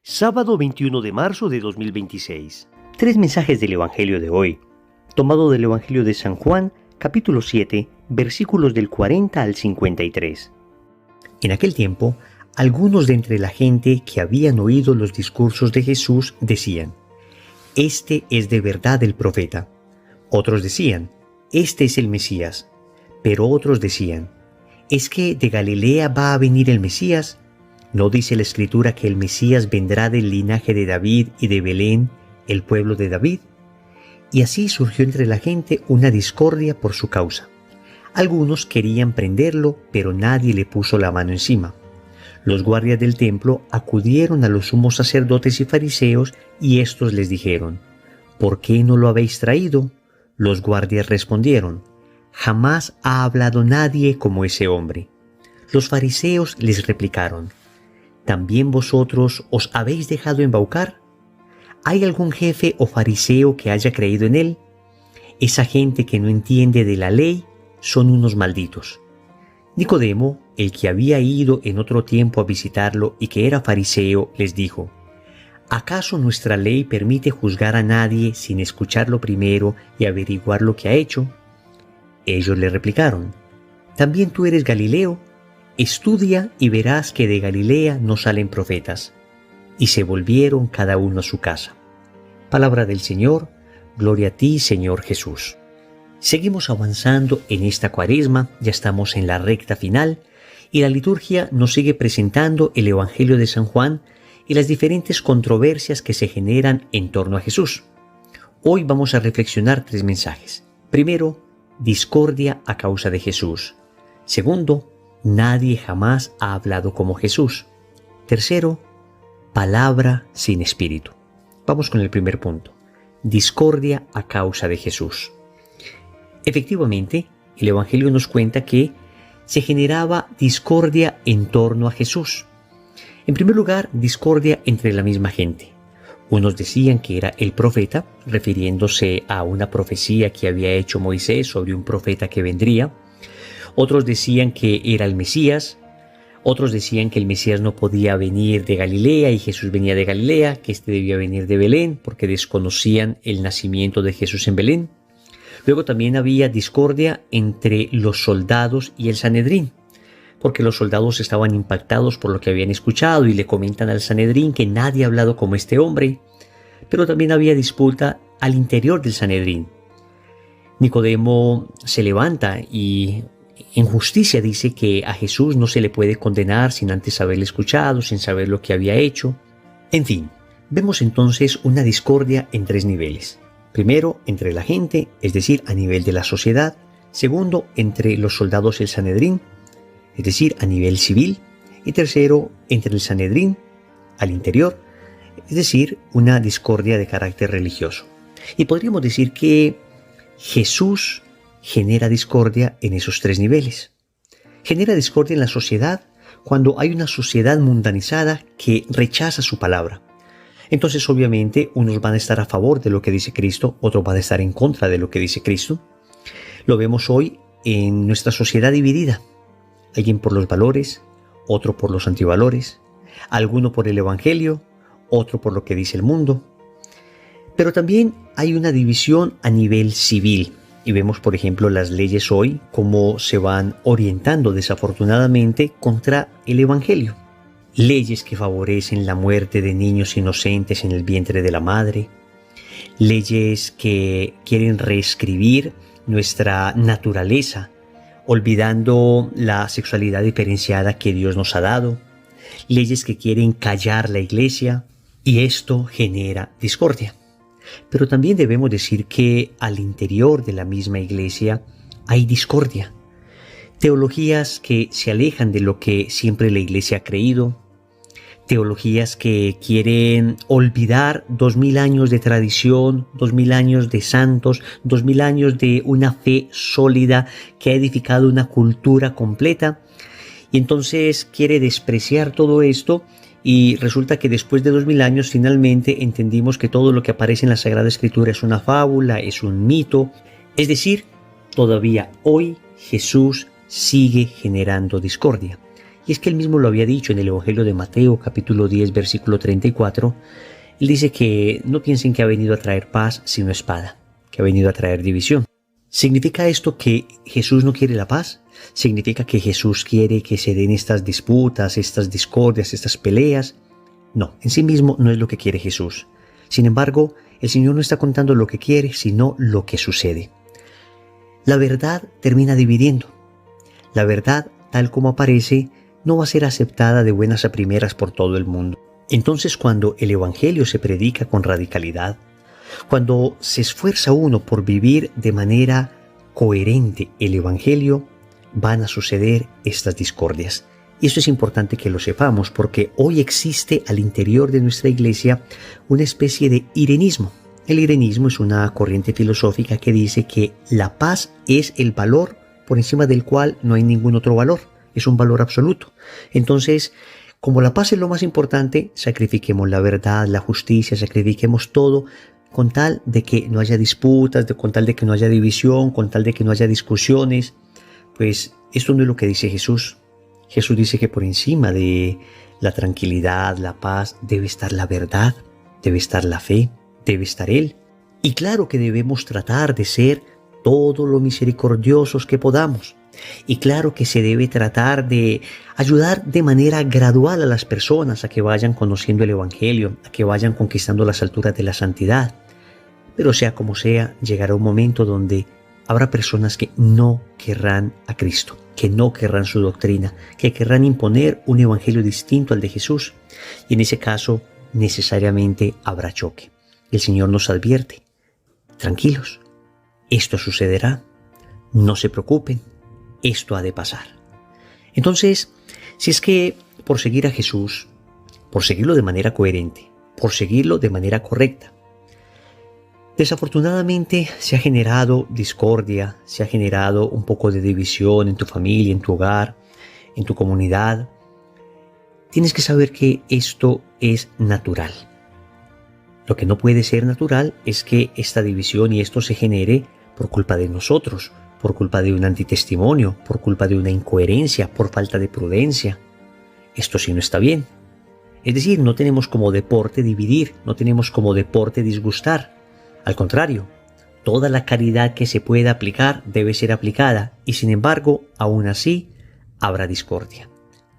Sábado 21 de marzo de 2026. Tres mensajes del Evangelio de hoy, tomado del Evangelio de San Juan, capítulo 7, versículos del 40 al 53. En aquel tiempo, algunos de entre la gente que habían oído los discursos de Jesús decían: «Este es de verdad el profeta». Otros decían: «Este es el Mesías». Pero otros decían: «¿Es que de Galilea va a venir el Mesías? ¿No dice la Escritura que el Mesías vendrá del linaje de David y de Belén, el pueblo de David?». Y así surgió entre la gente una discordia por su causa. Algunos querían prenderlo, pero nadie le puso la mano encima. Los guardias del templo acudieron a los sumos sacerdotes y fariseos, y éstos les dijeron: «¿Por qué no lo habéis traído?». Los guardias respondieron: «Jamás ha hablado nadie como ese hombre». Los fariseos les replicaron: «¿También vosotros os habéis dejado embaucar? ¿Hay algún jefe o fariseo que haya creído en él? Esa gente que no entiende de la ley son unos malditos». Nicodemo, el que había ido en otro tiempo a visitarlo y que era fariseo, les dijo: «¿Acaso nuestra ley permite juzgar a nadie sin escucharlo primero y averiguar lo que ha hecho?». Ellos le replicaron: «¿También tú eres Galileo? Estudia y verás que de Galilea no salen profetas». Y se volvieron cada uno a su casa. Palabra del Señor, gloria a ti, Señor Jesús. Seguimos avanzando en esta Cuaresma, ya estamos en la recta final, y la liturgia nos sigue presentando el Evangelio de San Juan y las diferentes controversias que se generan en torno a Jesús. Hoy vamos a reflexionar tres mensajes. Primero, discordia a causa de Jesús. Segundo, nadie jamás ha hablado como Jesús. Tercero, palabra sin espíritu. Vamos con el primer punto. Discordia a causa de Jesús. Efectivamente, el Evangelio nos cuenta que se generaba discordia en torno a Jesús. En primer lugar, discordia entre la misma gente. Unos decían que era el profeta, refiriéndose a una profecía que había hecho Moisés sobre un profeta que vendría. Otros decían que era el Mesías. Otros decían que el Mesías no podía venir de Galilea y Jesús venía de Galilea, que este debía venir de Belén, porque desconocían el nacimiento de Jesús en Belén. Luego también había discordia entre los soldados y el Sanedrín, porque los soldados estaban impactados por lo que habían escuchado y le comentan al Sanedrín que nadie ha hablado como este hombre. Pero también había disputa al interior del Sanedrín. Nicodemo se levanta y en justicia dice que a Jesús no se le puede condenar sin antes haberle escuchado, sin saber lo que había hecho. En fin, vemos entonces una discordia en tres niveles. Primero, entre la gente, es decir, a nivel de la sociedad. Segundo, entre los soldados y el Sanedrín, es decir, a nivel civil. Y tercero, entre el Sanedrín, al interior, es decir, una discordia de carácter religioso. Y podríamos decir que Jesús genera discordia en esos tres niveles. Genera discordia en la sociedad cuando hay una sociedad mundanizada que rechaza su palabra. Entonces, obviamente, unos van a estar a favor de lo que dice Cristo, otros van a estar en contra de lo que dice Cristo. Lo vemos hoy en nuestra sociedad dividida. Alguien por los valores, otro por los antivalores, alguno por el Evangelio, otro por lo que dice el mundo. Pero también hay una división a nivel civil. Y vemos, por ejemplo, las leyes hoy, cómo se van orientando desafortunadamente contra el Evangelio. Leyes que favorecen la muerte de niños inocentes en el vientre de la madre. Leyes que quieren reescribir nuestra naturaleza, olvidando la sexualidad diferenciada que Dios nos ha dado. Leyes que quieren callar la iglesia, y esto genera discordia. Pero también debemos decir que al interior de la misma iglesia hay discordia. Teologías que se alejan de lo que siempre la iglesia ha creído. Teologías que quieren olvidar 2000 años de tradición, 2000 años de santos, 2000 años de una fe sólida que ha edificado una cultura completa. Y entonces quiere despreciar todo esto. Y resulta que después de 2000 años finalmente entendimos que todo lo que aparece en la Sagrada Escritura es una fábula, es un mito. Es decir, todavía hoy Jesús sigue generando discordia. Y es que él mismo lo había dicho en el Evangelio de Mateo, capítulo 10, versículo 34. Él dice que no piensen que ha venido a traer paz, sino espada, que ha venido a traer división. ¿Significa esto que Jesús no quiere la paz? ¿Significa que Jesús quiere que se den estas disputas, estas discordias, estas peleas? No, en sí mismo no es lo que quiere Jesús. Sin embargo, el Señor no está contando lo que quiere, sino lo que sucede. La verdad termina dividiendo. La verdad, tal como aparece, no va a ser aceptada de buenas a primeras por todo el mundo. Entonces, cuando el Evangelio se predica con radicalidad, cuando se esfuerza uno por vivir de manera coherente el Evangelio, van a suceder estas discordias. Y esto es importante que lo sepamos porque hoy existe al interior de nuestra iglesia una especie de irenismo. El irenismo es una corriente filosófica que dice que la paz es el valor por encima del cual no hay ningún otro valor. Es un valor absoluto. Entonces, como la paz es lo más importante, sacrifiquemos la verdad, la justicia, sacrifiquemos todo con tal de que no haya disputas, con tal de que no haya división, con tal de que no haya discusiones. Pues esto no es lo que dice Jesús. Jesús dice que por encima de la tranquilidad, la paz, debe estar la verdad, debe estar la fe, debe estar Él. Y claro que debemos tratar de ser todo lo misericordiosos que podamos. Y claro que se debe tratar de ayudar de manera gradual a las personas a que vayan conociendo el Evangelio, a que vayan conquistando las alturas de la santidad. Pero sea como sea, llegará un momento donde habrá personas que no querrán a Cristo, que no querrán su doctrina, que querrán imponer un evangelio distinto al de Jesús. Y en ese caso, necesariamente habrá choque. El Señor nos advierte: tranquilos, esto sucederá, no se preocupen, esto ha de pasar. Entonces, si es que por seguir a Jesús, por seguirlo de manera coherente, por seguirlo de manera correcta, desafortunadamente se ha generado discordia, se ha generado un poco de división en tu familia, en tu hogar, en tu comunidad. Tienes que saber que esto es natural. Lo que no puede ser natural es que esta división y esto se genere por culpa de nosotros, por culpa de un antitestimonio, por culpa de una incoherencia, por falta de prudencia. Esto sí no está bien. Es decir, no tenemos como deporte dividir, no tenemos como deporte disgustar. Al contrario, toda la caridad que se pueda aplicar debe ser aplicada y sin embargo, aún así, habrá discordia.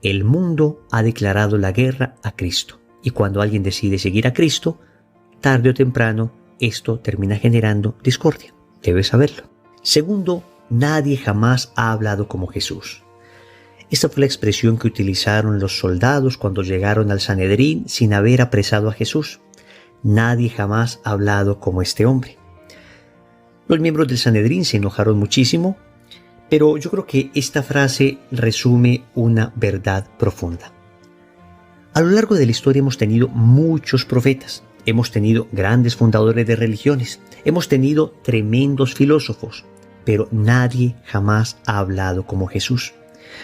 El mundo ha declarado la guerra a Cristo y cuando alguien decide seguir a Cristo, tarde o temprano, esto termina generando discordia. Debes saberlo. Segundo, nadie jamás ha hablado como Jesús. Esta fue la expresión que utilizaron los soldados cuando llegaron al Sanedrín sin haber apresado a Jesús. Nadie jamás ha hablado como este hombre. Los miembros del Sanedrín se enojaron muchísimo, pero yo creo que esta frase resume una verdad profunda. A lo largo de la historia hemos tenido muchos profetas, hemos tenido grandes fundadores de religiones, hemos tenido tremendos filósofos, pero nadie jamás ha hablado como Jesús,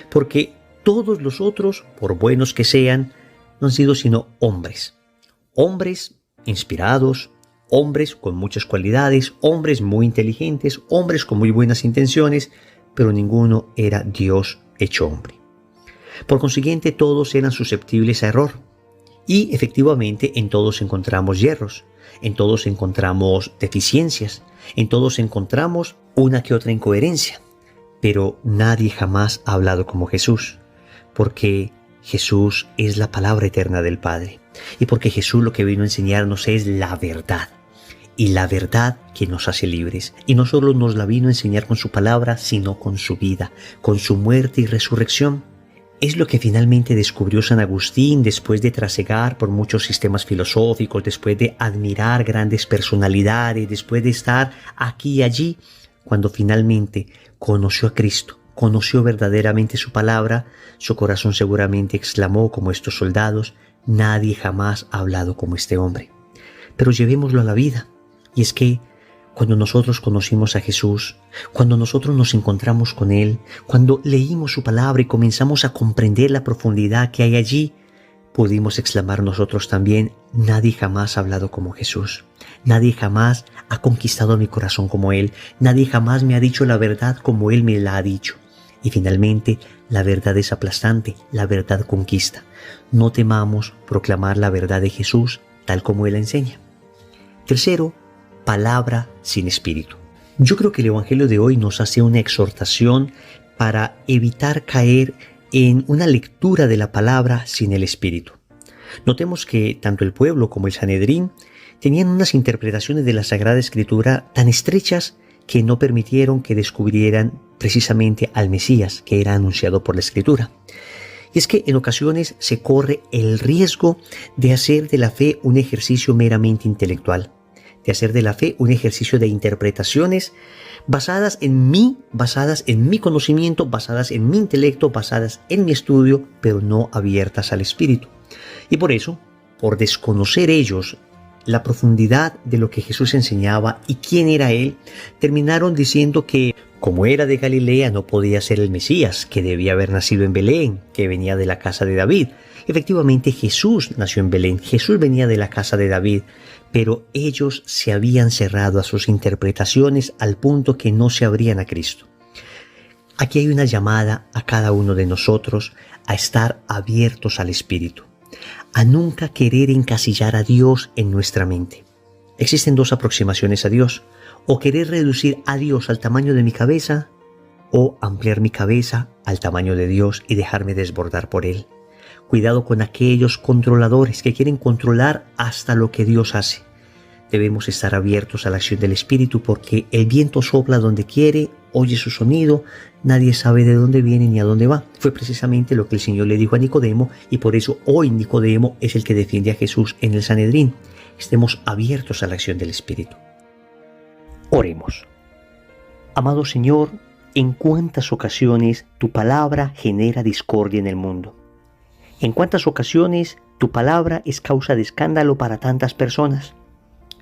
porque todos los otros, por buenos que sean, no han sido sino hombres inspirados, hombres con muchas cualidades, hombres muy inteligentes, hombres con muy buenas intenciones, pero ninguno era Dios hecho hombre. Por consiguiente, todos eran susceptibles a error. Y efectivamente en todos encontramos hierros, en todos encontramos deficiencias, en todos encontramos una que otra incoherencia. Pero nadie jamás ha hablado como Jesús, porque Jesús es la palabra eterna del Padre. Y porque Jesús lo que vino a enseñarnos es la verdad. Y la verdad que nos hace libres. Y no solo nos la vino a enseñar con su palabra, sino con su vida, con su muerte y resurrección. Es lo que finalmente descubrió San Agustín después de trasegar por muchos sistemas filosóficos, después de admirar grandes personalidades, después de estar aquí y allí, cuando finalmente conoció a Cristo, conoció verdaderamente su palabra, su corazón seguramente exclamó como estos soldados: nadie jamás ha hablado como este hombre. Pero llevémoslo a la vida. Y es que cuando nosotros conocimos a Jesús, cuando nosotros nos encontramos con Él, cuando leímos su palabra y comenzamos a comprender la profundidad que hay allí, pudimos exclamar nosotros también: nadie jamás ha hablado como Jesús. Nadie jamás ha conquistado mi corazón como Él. Nadie jamás me ha dicho la verdad como Él me la ha dicho. Y finalmente, la verdad es aplastante, la verdad conquista. No temamos proclamar la verdad de Jesús tal como Él la enseña. Tercero, palabra sin espíritu. Yo creo que el Evangelio de hoy nos hace una exhortación para evitar caer en una lectura de la palabra sin el espíritu. Notemos que tanto el pueblo como el Sanedrín tenían unas interpretaciones de la Sagrada Escritura tan estrechas que no permitieron que descubrieran precisamente al Mesías que era anunciado por la Escritura. Y es que en ocasiones se corre el riesgo de hacer de la fe un ejercicio meramente intelectual, de hacer de la fe un ejercicio de interpretaciones basadas en mí conocimiento, basadas en mi intelecto, basadas en mi estudio, pero no abiertas al Espíritu. Y por eso, por desconocer ellos la profundidad de lo que Jesús enseñaba y quién era Él, terminaron diciendo que como era de Galilea no podía ser el Mesías, que debía haber nacido en Belén, que venía de la casa de David. Efectivamente, Jesús nació en Belén, Jesús venía de la casa de David, pero ellos se habían cerrado a sus interpretaciones al punto que no se abrían a Cristo. Aquí hay una llamada a cada uno de nosotros a estar abiertos al Espíritu, a nunca querer encasillar a Dios en nuestra mente. Existen dos aproximaciones a Dios: o querer reducir a Dios al tamaño de mi cabeza, o ampliar mi cabeza al tamaño de Dios y dejarme desbordar por Él. Cuidado con aquellos controladores que quieren controlar hasta lo que Dios hace. Debemos estar abiertos a la acción del Espíritu porque el viento sopla donde quiere, oye su sonido, nadie sabe de dónde viene ni a dónde va. Fue precisamente lo que el Señor le dijo a Nicodemo y por eso hoy Nicodemo es el que defiende a Jesús en el Sanedrín. Estemos abiertos a la acción del Espíritu. Oremos. Amado Señor, ¿en cuántas ocasiones tu palabra genera discordia en el mundo? ¿En cuántas ocasiones tu palabra es causa de escándalo para tantas personas?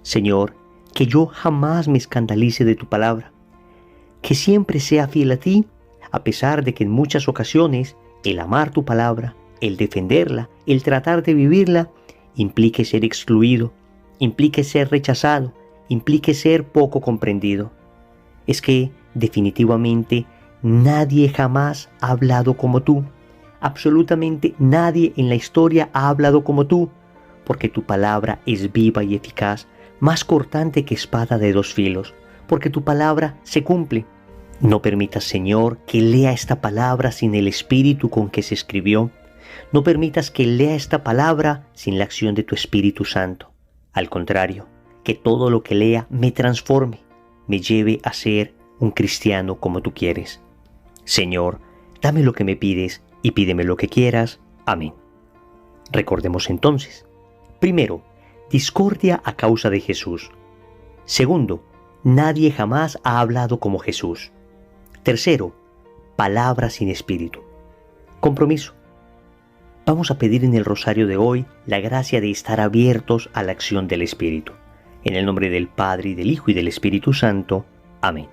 Señor, que yo jamás me escandalice de tu palabra, que siempre sea fiel a ti, a pesar de que en muchas ocasiones el amar tu palabra, el defenderla, el tratar de vivirla, implique ser excluido, implique ser rechazado, implique ser poco comprendido. Es que definitivamente nadie jamás ha hablado como tú. Absolutamente nadie en la historia ha hablado como tú, porque tu palabra es viva y eficaz, más cortante que espada de dos filos, porque tu palabra se cumple. No permitas, Señor, que lea esta palabra sin el espíritu con que se escribió. No permitas que lea esta palabra sin la acción de tu Espíritu Santo. Al contrario, que todo lo que lea me transforme, me lleve a ser un cristiano como tú quieres. Señor, dame lo que me pides y pídeme lo que quieras. Amén. Recordemos entonces. Primero, discordia a causa de Jesús. Segundo, nadie jamás ha hablado como Jesús. Tercero, palabra sin espíritu. Compromiso. Vamos a pedir en el rosario de hoy la gracia de estar abiertos a la acción del Espíritu. En el nombre del Padre, y del Hijo, y del Espíritu Santo. Amén.